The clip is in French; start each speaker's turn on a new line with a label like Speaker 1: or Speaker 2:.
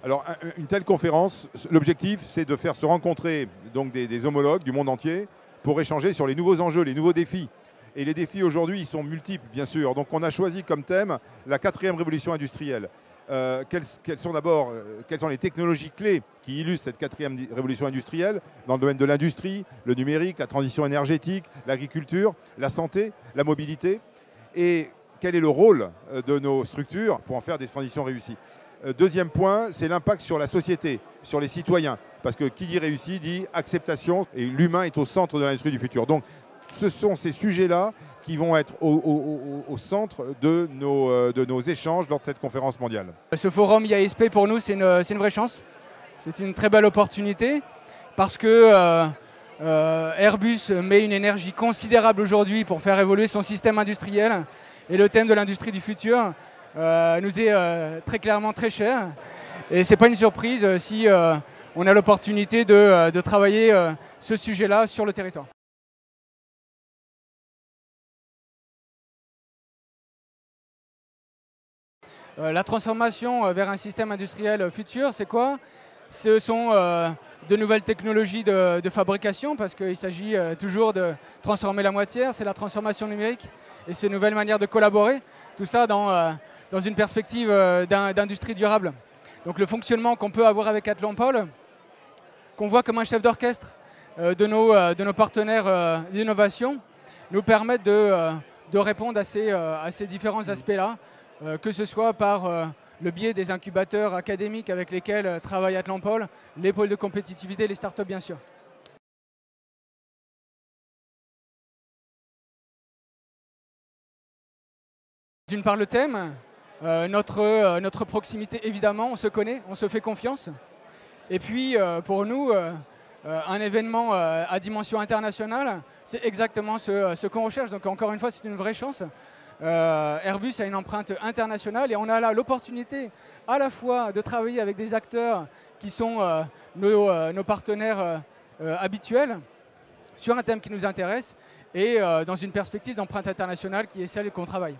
Speaker 1: Alors, une telle conférence, l'objectif, c'est de faire se rencontrer donc des homologues du monde entier pour échanger sur les nouveaux enjeux, les nouveaux défis. Et les défis aujourd'hui, ils sont multiples, bien sûr. Donc, on a choisi comme thème la quatrième révolution industrielle. Quelles sont les technologies clés qui illustrent cette quatrième révolution industrielle dans le domaine de l'industrie, le numérique, la transition énergétique, l'agriculture, la santé, la mobilité, et quel est le rôle de nos structures pour en faire des transitions réussies. Deuxième point, c'est l'impact sur la société, sur les citoyens. Parce que qui dit réussi dit acceptation, et l'humain est au centre de l'industrie du futur. Donc, ce sont ces sujets-là qui vont être au centre de nos échanges lors de cette conférence mondiale.
Speaker 2: Ce forum IASP, pour nous, c'est une vraie chance. C'est une très belle opportunité parce que Airbus met une énergie considérable aujourd'hui pour faire évoluer son système industriel. Et le thème de l'industrie du futur nous est très clairement très cher. Et ce n'est pas une surprise si on a l'opportunité de travailler ce sujet-là sur le territoire. La transformation vers un système industriel futur, c'est quoi? Ce sont de nouvelles technologies de fabrication, parce qu'il s'agit toujours de transformer la matière, c'est la transformation numérique et ces nouvelles manières de collaborer, tout ça dans une perspective d'industrie durable. Donc le fonctionnement qu'on peut avoir avec Atlampol, qu'on voit comme un chef d'orchestre de nos partenaires d'innovation, nous permettent de répondre à ces différents aspects-là, que ce soit par le biais des incubateurs académiques avec lesquels travaille Atlampol, les pôles de compétitivité, les startups bien sûr. D'une part le thème, notre proximité évidemment, on se connaît, on se fait confiance. Et puis pour nous, un événement à dimension internationale, c'est exactement ce qu'on recherche. Donc encore une fois, c'est une vraie chance. Airbus a une empreinte internationale et on a là l'opportunité à la fois de travailler avec des acteurs qui sont nos partenaires habituels sur un thème qui nous intéresse et dans une perspective d'empreinte internationale qui est celle qu'on travaille.